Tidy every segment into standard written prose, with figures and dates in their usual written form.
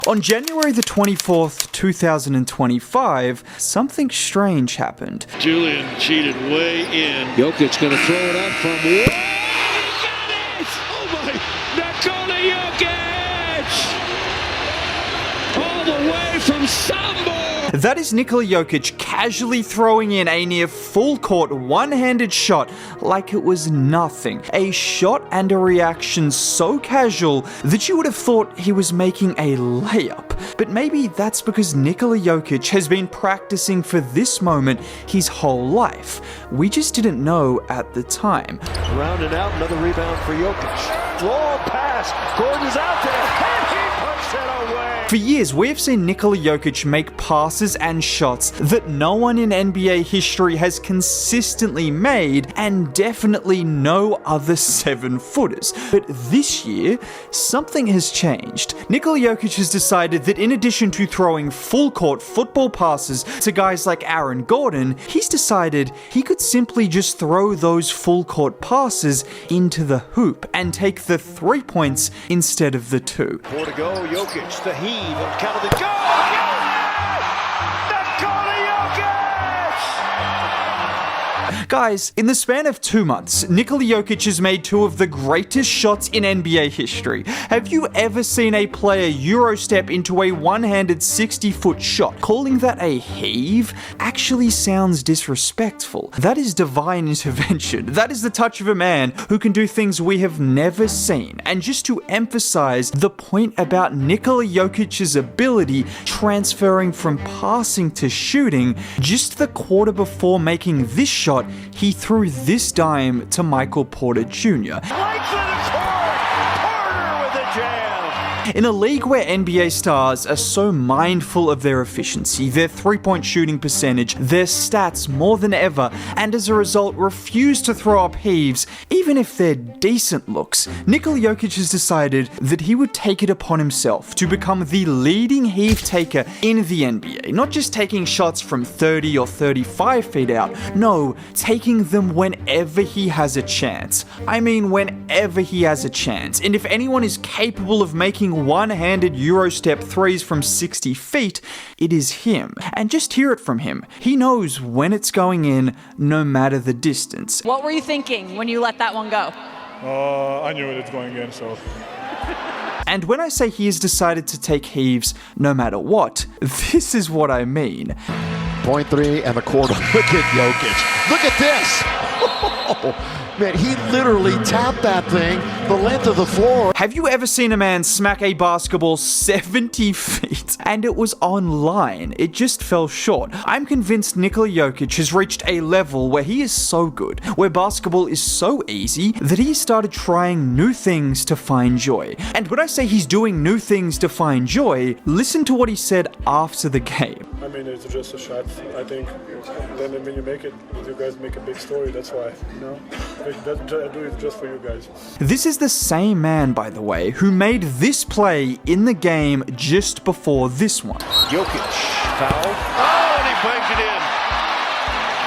On January the 24th, 2025, something strange happened. Julian cheated way in. Jokic going to throw it up from way. Oh my! Nikola Jokic! All the way from Sambo! That is Nikola Jokic casually throwing in a near full court one-handed shot like it was nothing. A shot and a reaction so casual that you would have thought he was making a layup. But maybe that's because Nikola Jokic has been practicing for this moment his whole life. We just didn't know at the time. Around and out, another rebound for Jokic. Long pass, Gordon is out there, and he puts it away. For years, we have seen Nikola Jokic make passes and shots that no one in NBA history has consistently made, and definitely no other 7-footers. But this year, something has changed. Nikola Jokic has decided that in addition to throwing full-court football passes to guys like Aaron Gordon, he's decided he could simply just throw those full-court passes into the hoop and take the 3 points instead of the 2. 4 to go, Jokic, the heave, counted the goal! Nikola Jokic! Guys, in the span of 2 months, Nikola Jokic has made 2 of the greatest shots in NBA history. Have you ever seen a player Eurostep into a one-handed 60-foot shot? Calling that a heave actually sounds disrespectful. That is divine intervention. That is the touch of a man who can do things we have never seen. And just to emphasize the point about Nikola Jokic's ability transferring from passing to shooting, just the quarter before making this shot, he threw this dime to Michael Porter Jr. In a league where NBA stars are so mindful of their efficiency, their three-point shooting percentage, their stats more than ever, and as a result refuse to throw up heaves, even if they're decent looks, Nikola Jokic has decided that he would take it upon himself to become the leading heave taker in the NBA. Not just taking shots from 30 or 35 feet out, no, taking them whenever he has a chance. I mean whenever he has a chance. And if anyone is capable of making one-handed Eurostep threes from 60 feet, it is him. And just hear it from him. He knows when it's going in, no matter the distance. What were you thinking when you let that one go? I knew it was going in, so... And when I say he has decided to take heaves no matter what, this is what I mean. Point 3 and a quarter. Look at Jokic. Look at this. Man, he literally tapped that thing the length of the floor. Have you ever seen a man smack a basketball 70 feet? And it was on line. It just fell short. I'm convinced Nikola Jokic has reached a level where he is so good, where basketball is so easy, that he started trying new things to find joy. And when I say he's doing new things to find joy, listen to what he said after the game. I mean, it's just a shot. I think then when you make it, you guys make a big story. That's why, you know? I do it just for you guys. This is the same man, by the way, who made this play in the game just before this one. Jokic, foul. Oh, and he bangs it in.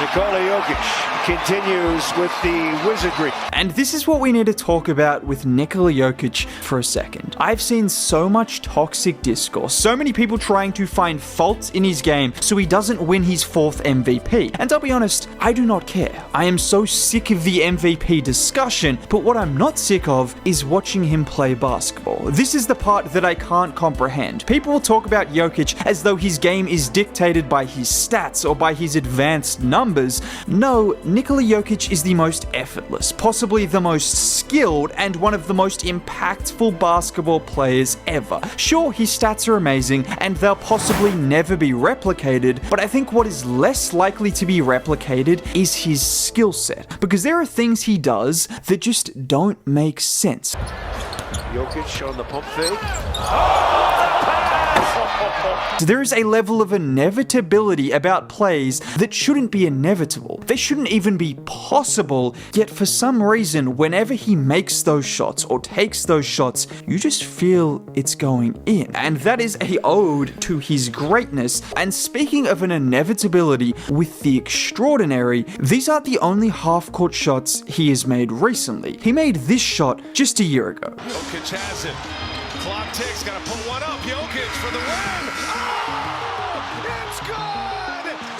Nikola Jokic continues with the wizardry. And this is what we need to talk about with Nikola Jokic for a second. I've seen so much toxic discourse, so many people trying to find faults in his game so he doesn't win his 4th MVP. And I'll be honest, I do not care. I am so sick of the MVP discussion, but what I'm not sick of is watching him play basketball. This is the part that I can't comprehend. People will talk about Jokic as though his game is dictated by his stats or by his advanced numbers. No, Nikola Jokic is the most effortless, possibly the most skilled, and one of the most impactful basketball players ever. Sure, his stats are amazing, and they'll possibly never be replicated, but I think what is less likely to be replicated is his skill set, because there are things he does that just don't make sense. Jokic on the pump fake. There is a level of inevitability about plays that shouldn't be inevitable. They shouldn't even be possible, yet for some reason, whenever he makes those shots or takes those shots, you just feel it's going in. And that is a ode to his greatness. And speaking of an inevitability with the extraordinary, these aren't the only half-court shots he has made recently. He made this shot just a year ago. Jokic has it. Clock ticks, got to put one up. Jokic for the win. Oh, it's good!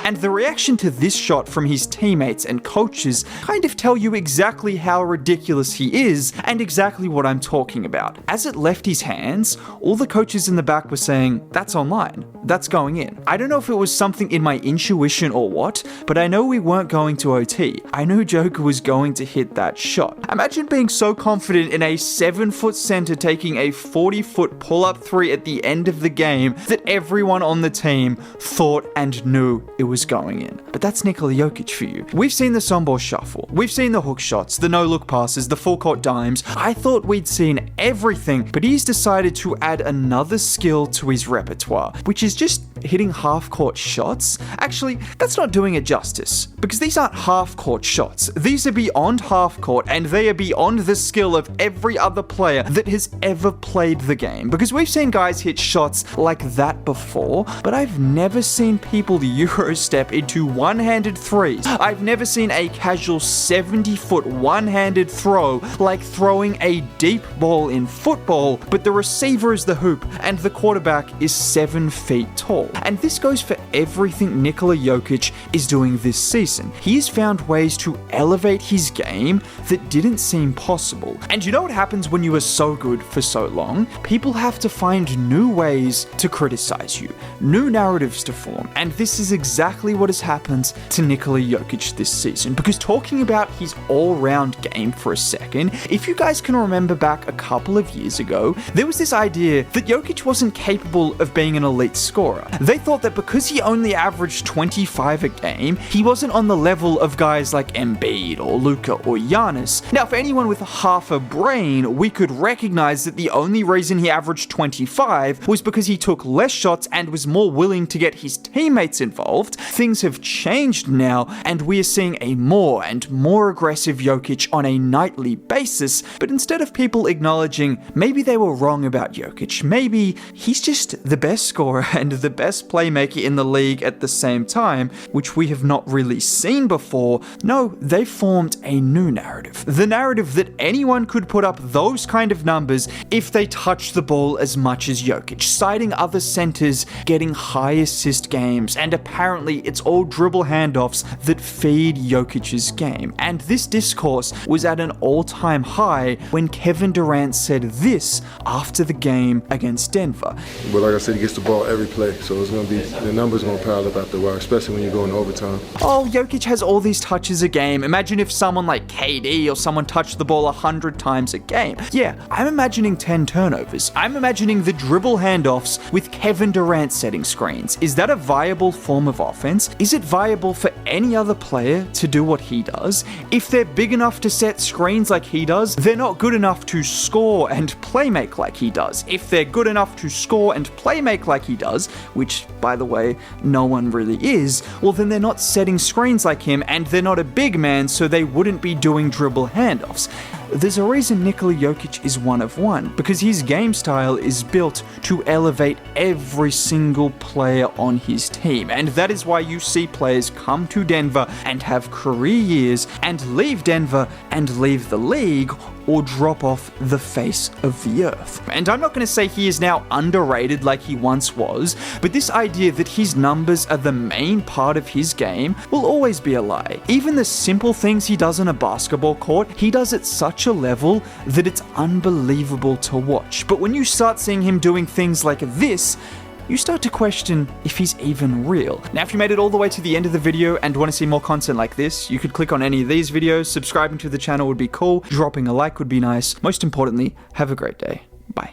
And the reaction to this shot from his teammates and coaches kind of tell you exactly how ridiculous he is and exactly what I'm talking about. As it left his hands, all the coaches in the back were saying, "That's online. That's going in." I don't know if it was something in my intuition or what, but I know we weren't going to OT. I knew Joker was going to hit that shot. Imagine being so confident in a 7-foot center taking a 40-foot pull-up three at the end of the game that everyone on the team thought and knew it was going in. But that's Nikola Jokic for you. We've seen the somball shuffle. We've seen the hook shots, the no-look passes, the full-court dimes. I thought we'd seen everything, but he's decided to add another skill to his repertoire, which is just hitting half-court shots. Actually, that's not doing it justice, because these aren't half-court shots. These are beyond half-court, and they are beyond the skill of every other player that has ever played the game. Because we've seen guys hit shots like that before, but I've never seen people Euro-step into one-handed threes. I've never seen a casual 70-foot one-handed throw like throwing a deep ball in football, but the receiver is the hoop, and the quarterback is 7 feet tall. And this goes for everything Nikola Jokic is doing this season. He has found ways to elevate his game that didn't seem possible. And you know what happens when you are so good for so long? People have to find new ways to criticize you, new narratives to form, and this is exactly what has happened to Nikola Jokic this season. Because talking about his all-round game for a second, if you guys can remember back a couple of years ago, there was this idea that Jokic wasn't capable of being an elite scorer. They thought that because he only averaged 25 a game, he wasn't on the level of guys like Embiid or Luka or Giannis. Now, for anyone with half a brain, we could recognize that the only reason he averaged 25 was because he took less shots and was more willing to get his teammates involved. Things have changed now, and we are seeing a more and more aggressive Jokic on a nightly basis. But instead of people acknowledging maybe they were wrong about Jokic, maybe he's just the best scorer and the best playmaker in the league at the same time, which we have not really seen before. No, they formed a new narrative. The narrative that anyone could put up those kind of numbers if they touched the ball as much as Jokic, citing other centers getting high assist games, and apparently it's all dribble handoffs that feed Jokic's game. And this discourse was at an all-time high when Kevin Durant said this after the game against Denver. But like I said, he gets the ball every play, so it's going to be, the numbers going to pile up after a while, especially when you go into overtime. Oh, Jokic has all these touches a game. Imagine if someone like KD or someone touched the ball 100 times a game. Yeah, I'm imagining 10 turnovers. I'm imagining the dribble handoffs with Kevin Durant setting screens. Is that a viable form of offense? Is it viable for any other player to do what he does? If they're big enough to set screens like he does, they're not good enough to score and playmake like he does. If they're good enough to score and playmake like he does, which, by the way, no one really is, well then they're not setting screens like him, and they're not a big man, so they wouldn't be doing dribble handoffs. There's a reason Nikola Jokic is one of one, because his game style is built to elevate every single player on his team, and that is why you see players come to Denver and have career years and leave Denver and leave the league or drop off the face of the earth. And I'm not going to say he is now underrated like he once was, but this idea that his numbers are the main part of his game will always be a lie. Even the simple things he does on a basketball court, he does at such a level that it's unbelievable to watch. But when you start seeing him doing things like this, you start to question if he's even real. Now, if you made it all the way to the end of the video and want to see more content like this, you could click on any of these videos. Subscribing to the channel would be cool. Dropping a like would be nice. Most importantly, have a great day. Bye.